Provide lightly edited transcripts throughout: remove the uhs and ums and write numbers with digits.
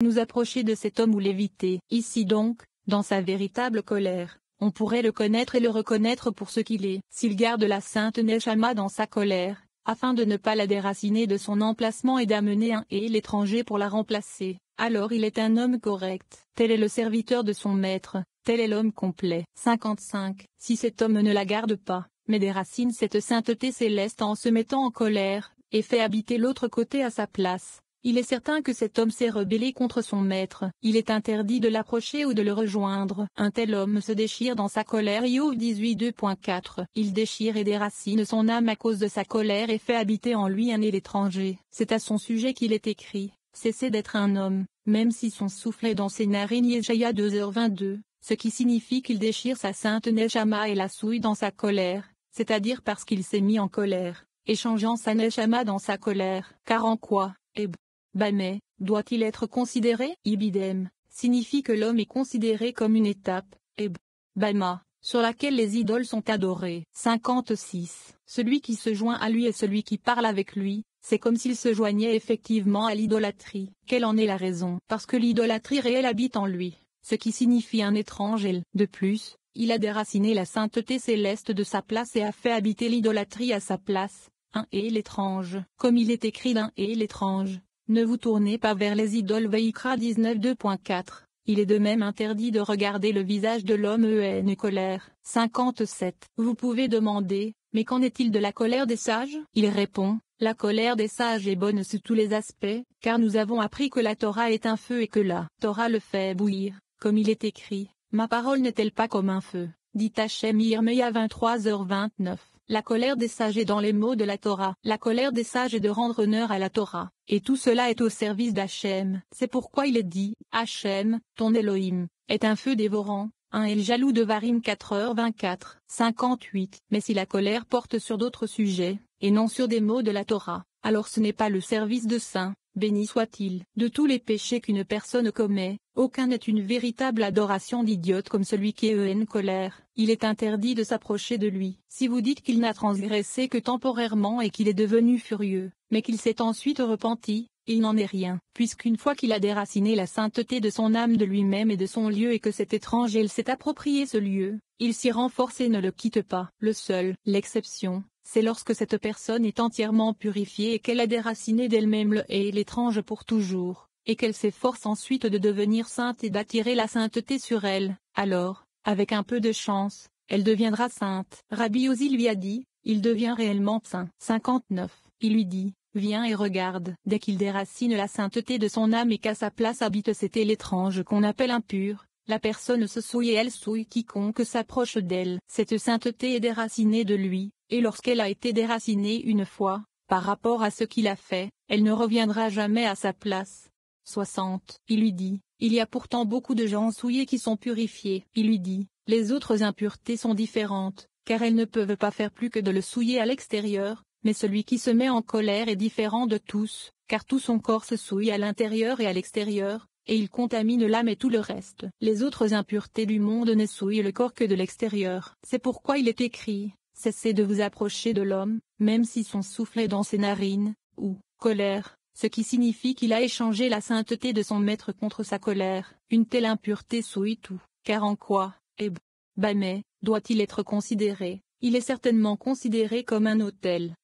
nous approcher de cet homme ou l'éviter. Ici donc, dans sa véritable colère, on pourrait le connaître et le reconnaître pour ce qu'il est. S'il garde la sainte Neshama dans sa colère, afin de ne pas la déraciner de son emplacement et d'amener un et l'étranger pour la remplacer, alors il est un homme correct. Tel est le serviteur de son maître, tel est l'homme complet. 55. Si cet homme ne la garde pas, mais déracine cette sainteté céleste en se mettant en colère, et fait habiter l'autre côté à sa place, il est certain que cet homme s'est rebellé contre son maître. Il est interdit de l'approcher ou de le rejoindre. Un tel homme se déchire dans sa colère. Iob 18:2.4. Il déchire et déracine son âme à cause de sa colère et fait habiter en lui un et l'étranger. C'est à son sujet qu'il est écrit, cessez d'être un homme, même si son souffle est dans ses narines. Yeshaïa 2h22. Ce qui signifie qu'il déchire sa sainte Neshama et la souille dans sa colère, c'est-à-dire parce qu'il s'est mis en colère, échangeant sa Neshama dans sa colère. Car en quoi, Bameh, doit-il être considéré? Ibidem, signifie que l'homme est considéré comme une étape, Bama, sur laquelle les idoles sont adorées. 56. Celui qui se joint à lui et celui qui parle avec lui, c'est comme s'il se joignait effectivement à l'idolâtrie. Quelle en est la raison? Parce que l'idolâtrie réelle habite en lui, ce qui signifie un étranger. De plus, il a déraciné la sainteté céleste de sa place et a fait habiter l'idolâtrie à sa place, un et l'étrange. Comme il est écrit d'un et l'étrange. Ne vous tournez pas vers les idoles. Vaikra 19:2.4. Il est de même interdit de regarder le visage de l'homme haine et colère. 57. Vous pouvez demander, mais qu'en est-il de la colère des sages? Il répond, la colère des sages est bonne sous tous les aspects, car nous avons appris que la Torah est un feu et que la Torah le fait bouillir, comme il est écrit, ma parole n'est-elle pas comme un feu, dit Hachem. Yirmeya 23h29. La colère des sages est dans les mots de la Torah. La colère des sages est de rendre honneur à la Torah. Et tout cela est au service d'Hachem. C'est pourquoi il est dit, Hachem, ton Elohim, est un feu dévorant. Et le jaloux de Varim 4h24. 58. Mais si la colère porte sur d'autres sujets, et non sur des mots de la Torah, alors ce n'est pas le service de saint, béni soit-il. De tous les péchés qu'une personne commet, aucun n'est une véritable adoration d'idiote comme celui qui est haine colère. Il est interdit de s'approcher de lui. Si vous dites qu'il n'a transgressé que temporairement et qu'il est devenu furieux, mais qu'il s'est ensuite repenti, il n'en est rien, puisqu'une fois qu'il a déraciné la sainteté de son âme de lui-même et de son lieu et que cet étranger s'est approprié ce lieu, il s'y renforce et ne le quitte pas. L'exception, c'est lorsque cette personne est entièrement purifiée et qu'elle a déraciné d'elle-même le et l'étrange pour toujours, et qu'elle s'efforce ensuite de devenir sainte et d'attirer la sainteté sur elle, alors, avec un peu de chance, elle deviendra sainte. Rabbi Ozi lui a dit, il devient réellement saint. 59. Il lui dit, viens et regarde. Dès qu'il déracine la sainteté de son âme et qu'à sa place habite cet l'étrange qu'on appelle impur, la personne se souille et elle souille quiconque s'approche d'elle. Cette sainteté est déracinée de lui, et lorsqu'elle a été déracinée une fois, par rapport à ce qu'il a fait, elle ne reviendra jamais à sa place. 60. Il lui dit, il y a pourtant beaucoup de gens souillés qui sont purifiés. Il lui dit, les autres impuretés sont différentes, car elles ne peuvent pas faire plus que de le souiller à l'extérieur, mais celui qui se met en colère est différent de tous, car tout son corps se souille à l'intérieur et à l'extérieur, et il contamine l'âme et tout le reste. Les autres impuretés du monde ne souillent le corps que de l'extérieur. C'est pourquoi il est écrit, cessez de vous approcher de l'homme, même si son souffle est dans ses narines, ou colère, ce qui signifie qu'il a échangé la sainteté de son maître contre sa colère. Une telle impureté souille tout, car en quoi, Bameh, doit-il être considéré? Il est certainement considéré comme un autel,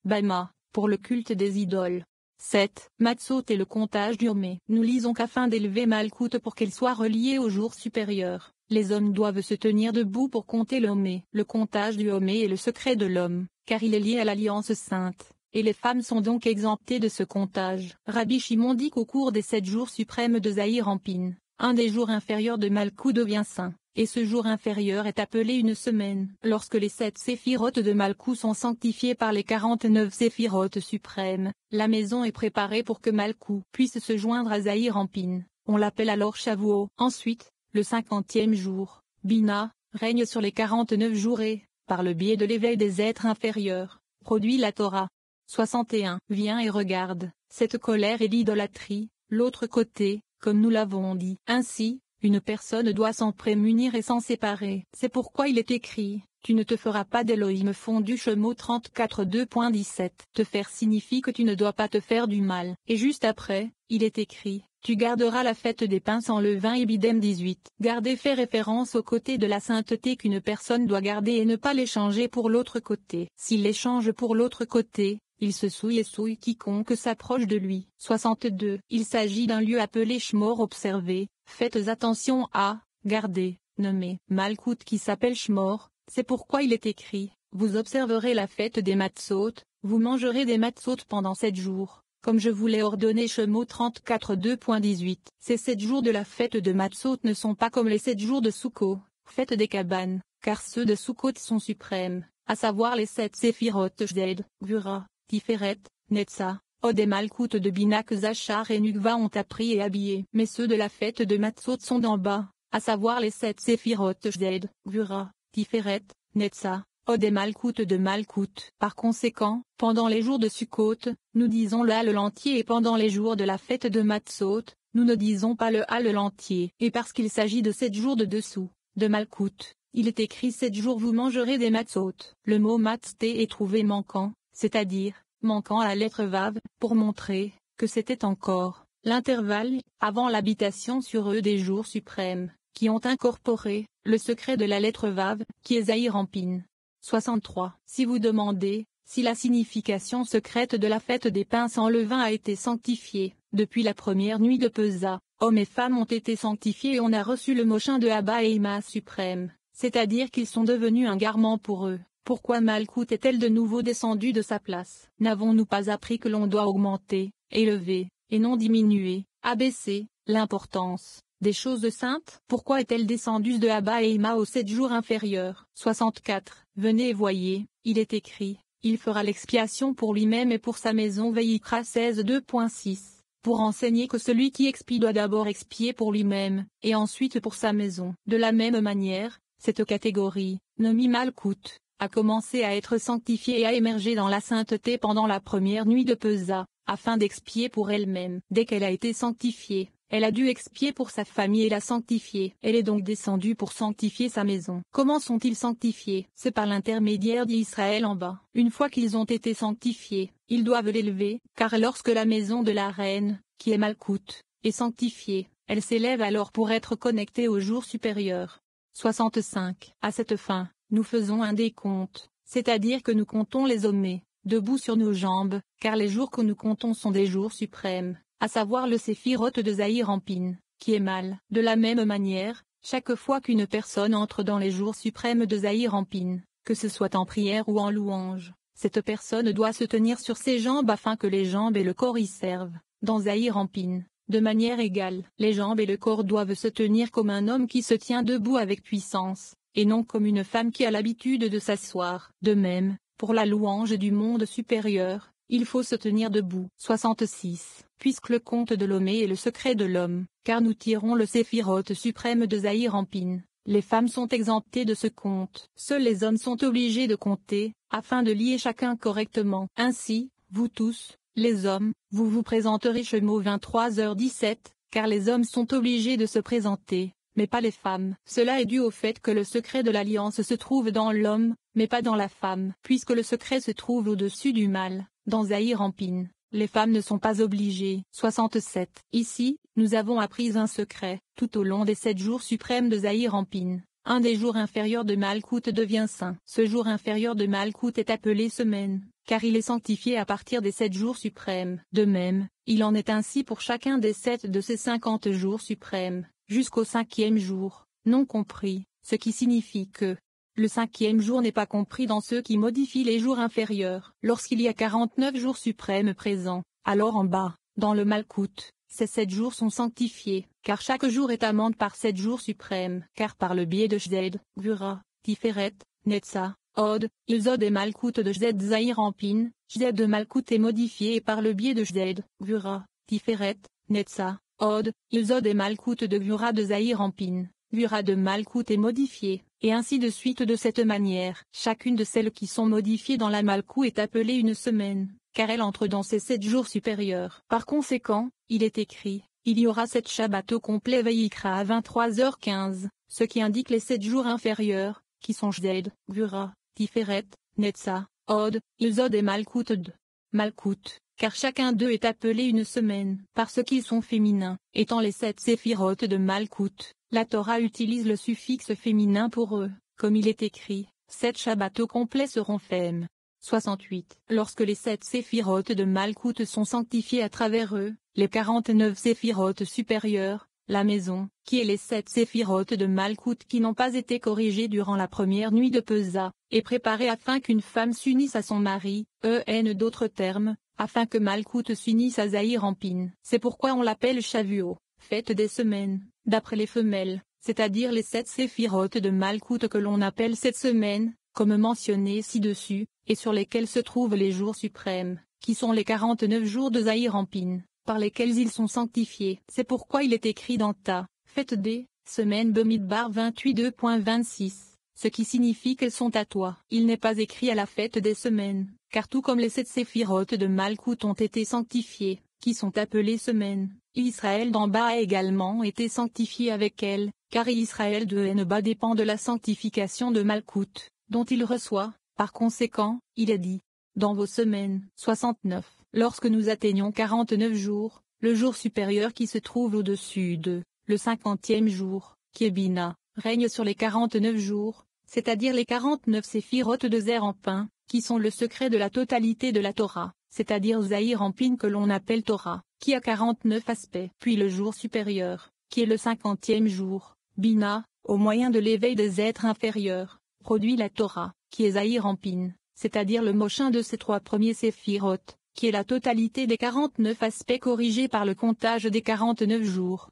Bama, pour le culte des idoles. 7. Matzot et le comptage du Homé. Nous lisons qu'afin d'élever Malkout pour qu'elle soit reliée au jour supérieur, les hommes doivent se tenir debout pour compter le Homé. Le comptage du Homé est le secret de l'homme, car il est lié à l'alliance sainte, et les femmes sont donc exemptées de ce comptage. Rabbi Shimon dit qu'au cours des 7 jours suprêmes de Zahir Anpin, un des jours inférieurs de Malkout devient saint, et ce jour inférieur est appelé une semaine. Lorsque les 7 séphirotes de Malkout sont sanctifiés par les 49 séphirotes suprêmes, la maison est préparée pour que Malkout puisse se joindre à Zahir Anpin. On l'appelle alors Shavuot. Ensuite, le 50e jour, Bina, règne sur les 49 jours et, par le biais de l'éveil des êtres inférieurs, produit la Torah. 61. Viens et regarde, cette colère est l'idolâtrie, l'autre côté, comme nous l'avons dit. Ainsi, une personne doit s'en prémunir et s'en séparer. C'est pourquoi il est écrit, tu ne te feras pas d'Élohim fondu. Shemot 34:2.17. Te faire signifie que tu ne dois pas te faire du mal. Et juste après, il est écrit, tu garderas la fête des pains sans levain et bidem 18. Garder fait référence au côté de la sainteté qu'une personne doit garder et ne pas l'échanger pour l'autre côté. S'il l'échange pour l'autre côté, il se souille et souille quiconque s'approche de lui. 62. Il s'agit d'un lieu appelé Shmor. Observez, faites attention à, garder, nommer, Malkout qui s'appelle Shmor, c'est pourquoi il est écrit, vous observerez la fête des Matzot, vous mangerez des Matzot pendant 7 jours. Comme je vous l'ai ordonné. Shemot 34 2.18. Ces 7 jours de la fête de Matzot ne sont pas comme les 7 jours de Sukkot, fête des cabanes, car ceux de Sukkot sont suprêmes, à savoir les 7 séphiroth Jded, Gvura, Tiferet, Netza, Od et Malkout de Binak Zachar et Nukva ont appris et habillé. Mais ceux de la fête de Matzot sont d'en bas, à savoir les 7 séphiroth Jded, Gvura, Tiferet, Netza, Od et Malkout de Malkout. Par conséquent, pendant les jours de Sukkot, nous disons le Hallel entier et pendant les jours de la fête de Matzot, nous ne disons pas le Hallel entier. Et parce qu'il s'agit de 7 jours de dessous, de Malkout, il est écrit 7 jours vous mangerez des Matzot. Le mot matzté est trouvé manquant, c'est-à-dire, manquant à la lettre Vav, pour montrer, que c'était encore, l'intervalle, avant l'habitation sur eux des jours suprêmes, qui ont incorporé, le secret de la lettre Vav, qui est Zahir Ampin. 63. Si vous demandez, si la signification secrète de la fête des pains sans levain a été sanctifiée, depuis la première nuit de Pesa, hommes et femmes ont été sanctifiés et on a reçu le mochin de Abba et Ima suprême, c'est-à-dire qu'ils sont devenus un garment pour eux. Pourquoi Malkout est-elle de nouveau descendue de sa place? N'avons-nous pas appris que l'on doit augmenter, élever, et non diminuer, abaisser, l'importance des choses saintes? Pourquoi est-elle descendue de Abba et Ima aux 7 jours inférieurs? 64. Venez et voyez, il est écrit, il fera l'expiation pour lui-même et pour sa maison. Vayikra 16 2.6. Pour enseigner que celui qui expie doit d'abord expier pour lui-même, et ensuite pour sa maison. De la même manière, cette catégorie, nommée Malkout, a commencé à être sanctifiée et à émerger dans la sainteté pendant la première nuit de Pesa, afin d'expier pour elle-même. Dès qu'elle a été sanctifiée, elle a dû expier pour sa famille et la sanctifier. Elle est donc descendue pour sanctifier sa maison. Comment sont-ils sanctifiés? C'est par l'intermédiaire d'Israël en bas. Une fois qu'ils ont été sanctifiés, ils doivent l'élever, car lorsque la maison de la reine, qui est Malkout, est sanctifiée, elle s'élève alors pour être connectée au jour supérieur. 65. À cette fin, nous faisons un décompte, c'est-à-dire que nous comptons les ommets, debout sur nos jambes, car les jours que nous comptons sont des jours suprêmes, à savoir le séphiroth de Zahir Ampin, qui est mal. De la même manière, chaque fois qu'une personne entre dans les jours suprêmes de Zahir Ampin, que ce soit en prière ou en louange, cette personne doit se tenir sur ses jambes afin que les jambes et le corps y servent, dans Zahir Ampin, de manière égale. Les jambes et le corps doivent se tenir comme un homme qui se tient debout avec puissance, et non comme une femme qui a l'habitude de s'asseoir. De même, pour la louange du monde supérieur, il faut se tenir debout. 66. Puisque le compte de l'homme est le secret de l'homme, car nous tirons le séphiroth suprême de Zahir Ampin, les femmes sont exemptées de ce compte. Seuls les hommes sont obligés de compter, afin de lier chacun correctement. Ainsi, vous tous, les hommes, vous vous présenterez Shemot 23h17, car les hommes sont obligés de se présenter, mais pas les femmes. Cela est dû au fait que le secret de l'alliance se trouve dans l'homme, mais pas dans la femme. Puisque le secret se trouve au-dessus du mal, dans Zahir Ampin, les femmes ne sont pas obligées. 67. Ici, nous avons appris un secret. Tout au long des 7 jours suprêmes de Zahir Ampin, un des jours inférieurs de Malkout devient saint. Ce jour inférieur de Malkout est appelé semaine, car il est sanctifié à partir des 7 jours suprêmes. De même, il en est ainsi pour chacun des 7 de ces 50 jours suprêmes, jusqu'au 5e jour, non compris, ce qui signifie que le 5e jour n'est pas compris dans ceux qui modifient les jours inférieurs. Lorsqu'il y a 49 jours suprêmes présents, alors en bas, dans le Malkout, ces 7 jours sont sanctifiés, car chaque jour est amende par 7 jours suprêmes. Car par le biais de Jded, Gvura, Tiferet, Netza, Od, Ilzod et Malkout de Jded Zahir Ampin, Jded de Malkout est modifié et par le biais de Jded, Gvura, Tiferet, Netza, Od, Ilzod et Malkout de Gvura de Zahir Ampin, Gvura de Malkout est modifié, et ainsi de suite. De cette manière, chacune de celles qui sont modifiées dans la Malkout est appelée une semaine, car elle entre dans ces 7 jours supérieurs. Par conséquent, il est écrit, il y aura 7 Shabbat au complet Vayikra à 23h15, ce qui indique les 7 jours inférieurs, qui sont Jded, Gvura, Tiferet, Netza, Od, Ilzod et Malkout de Malkout, car chacun d'eux est appelé une semaine, parce qu'ils sont féminins, étant les 7 séphirotes de Malkout. La Torah utilise le suffixe féminin pour eux, comme il est écrit, 7 Shabbats complets seront faits. 68. Lorsque les 7 séphirotes de Malkout sont sanctifiés à travers eux, les 49 séphirotes supérieures, la maison, qui est les 7 séphirotes de Malkout qui n'ont pas été corrigées durant la première nuit de Pesa, est préparée afin qu'une femme s'unisse à son mari, d'autres termes, afin que Malkout s'unisse à Zahir Anpin. C'est pourquoi on l'appelle Shavuot, fête des semaines, d'après les femelles, c'est-à-dire les 7 séphirotes de Malkout que l'on appelle 7 semaines, comme mentionné ci-dessus, et sur lesquels se trouvent les jours suprêmes, qui sont les 49 jours de Zahir Anpin, par lesquels ils sont sanctifiés. C'est pourquoi il est écrit dans Ta, fête des semaines Bemidbar 28:2.26, ce qui signifie qu'elles sont à toi. Il n'est pas écrit à la fête des semaines, car tout comme les 7 séphirotes de Malkout ont été sanctifiés, qui sont appelées semaines, Israël d'en bas a également été sanctifié avec elles, car Israël de en bas dépend de la sanctification de Malkout, dont il reçoit. Par conséquent, il est dit, dans vos semaines. 69. Lorsque nous atteignons 49 jours, le jour supérieur qui se trouve au-dessus de, le 50e jour, qui est Bina, règne sur les 49 jours, c'est-à-dire les 49 séphirotes de Zahir Anpin, qui sont le secret de la totalité de la Torah, c'est-à-dire Zahir Anpin que l'on appelle Torah, qui a 49 aspects. Puis le jour supérieur, qui est le 50e jour, Bina, au moyen de l'éveil des êtres inférieurs, produit la Torah, qui est Zahir Anpin, c'est-à-dire le mochin de ces 3 premiers séphirotes, qui est la totalité des 49 aspects corrigés par le comptage des 49 jours.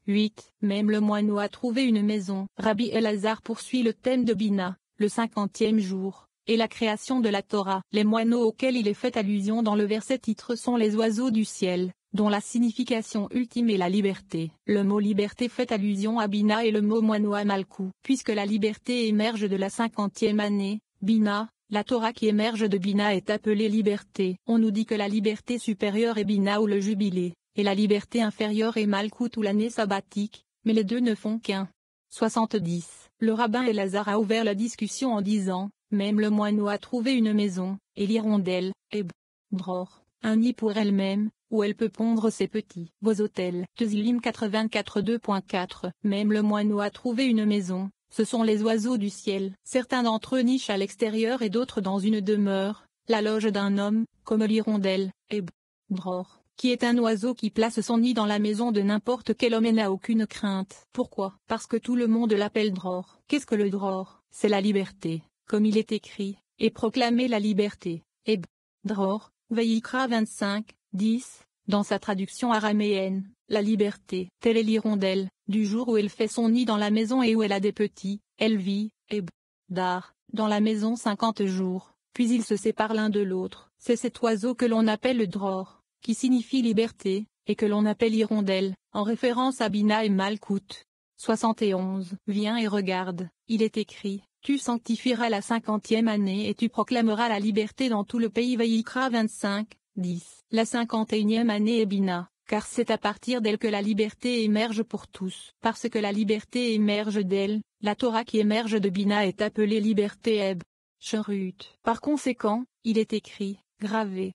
8. Même le moineau a trouvé une maison. Rabbi Elazar poursuit le thème de Bina, le 50e jour, et la création de la Torah. Les moineaux auxquels il est fait allusion dans le verset titre sont les oiseaux du ciel, dont la signification ultime est la liberté. Le mot liberté fait allusion à Bina et le mot moineau à Malkout. Puisque la liberté émerge de la 50e année, Bina, la Torah qui émerge de Bina est appelée liberté. On nous dit que la liberté supérieure est Bina ou le jubilé, et la liberté inférieure est Malkout ou l'année sabbatique, mais les deux ne font qu'un. 70. Le rabbin Elazar a ouvert la discussion en disant, même le moineau a trouvé une maison, et l'hirondelle, dror, un nid pour elle-même, où elle peut pondre ses petits. Vos hôtels. Tezillim 84 2.4. Même le moineau a trouvé une maison. Ce sont les oiseaux du ciel. Certains d'entre eux nichent à l'extérieur et d'autres dans une demeure, la loge d'un homme, comme l'hirondelle, dror, qui est un oiseau qui place son nid dans la maison de n'importe quel homme et n'a aucune crainte. Pourquoi? Parce que tout le monde l'appelle dror. Qu'est-ce que le dror? C'est la liberté, comme il est écrit, et proclamer la liberté. Dror, Vayikra 25, 10, dans sa traduction araméenne, la liberté. Telle est l'hirondelle, du jour où elle fait son nid dans la maison et où elle a des petits, elle vit, dar, dans la maison 50 jours, puis ils se séparent l'un de l'autre. C'est cet oiseau que l'on appelle le dror, qui signifie liberté, et que l'on appelle hirondelle, en référence à Bina et Malkout. 71. Viens et regarde, il est écrit, tu sanctifieras la 50e année et tu proclameras la liberté dans tout le pays. Vayikra 25, 10. La 51e année est Bina, car c'est à partir d'elle que la liberté émerge pour tous. Parce que la liberté émerge d'elle, la Torah qui émerge de Bina est appelée liberté Sherut. Par conséquent, il est écrit, gravé,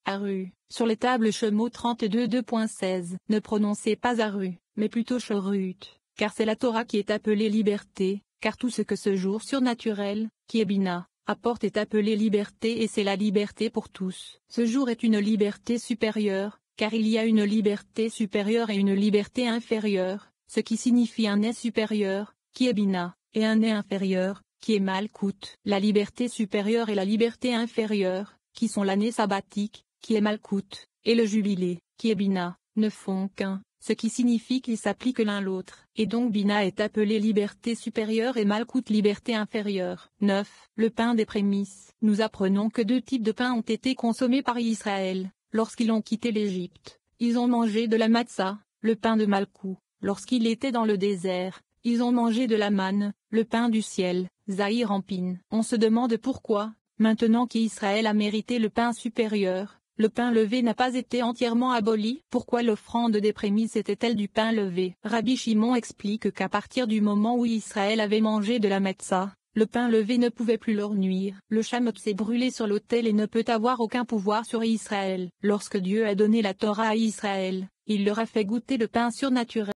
Aru, sur les tables Shemot 32 2.16. Ne prononcez pas Aru, mais plutôt Sherut, car c'est la Torah qui est appelée liberté, car tout ce que ce jour surnaturel, qui est Bina, apporte est appelé liberté et c'est la liberté pour tous. Ce jour est une liberté supérieure, car il y a une liberté supérieure et une liberté inférieure, ce qui signifie un nez supérieur, qui est Bina, et un nez inférieur, qui est Malkout. La liberté supérieure et la liberté inférieure, qui sont l'année sabbatique, qui est Malkout, et le jubilé, qui est Bina, ne font qu'un, ce qui signifie qu'ils s'appliquent l'un l'autre. Et donc Bina est appelée liberté supérieure et Malkout liberté inférieure. 9. Le pain des prémices. Nous apprenons que 2 types de pain ont été consommés par Israël, lorsqu'ils ont quitté l'Égypte. Ils ont mangé de la matzah, le pain de Malkout. Lorsqu'il était dans le désert, ils ont mangé de la manne, le pain du ciel, Zahir Anpin. On se demande pourquoi, maintenant qu'Israël a mérité le pain supérieur, le pain levé n'a pas été entièrement aboli. Pourquoi l'offrande des prémices était-elle du pain levé? Rabbi Shimon explique qu'à partir du moment où Israël avait mangé de la matzah, le pain levé ne pouvait plus leur nuire. Le chameau s'est brûlé sur l'autel et ne peut avoir aucun pouvoir sur Israël. Lorsque Dieu a donné la Torah à Israël, il leur a fait goûter le pain surnaturel.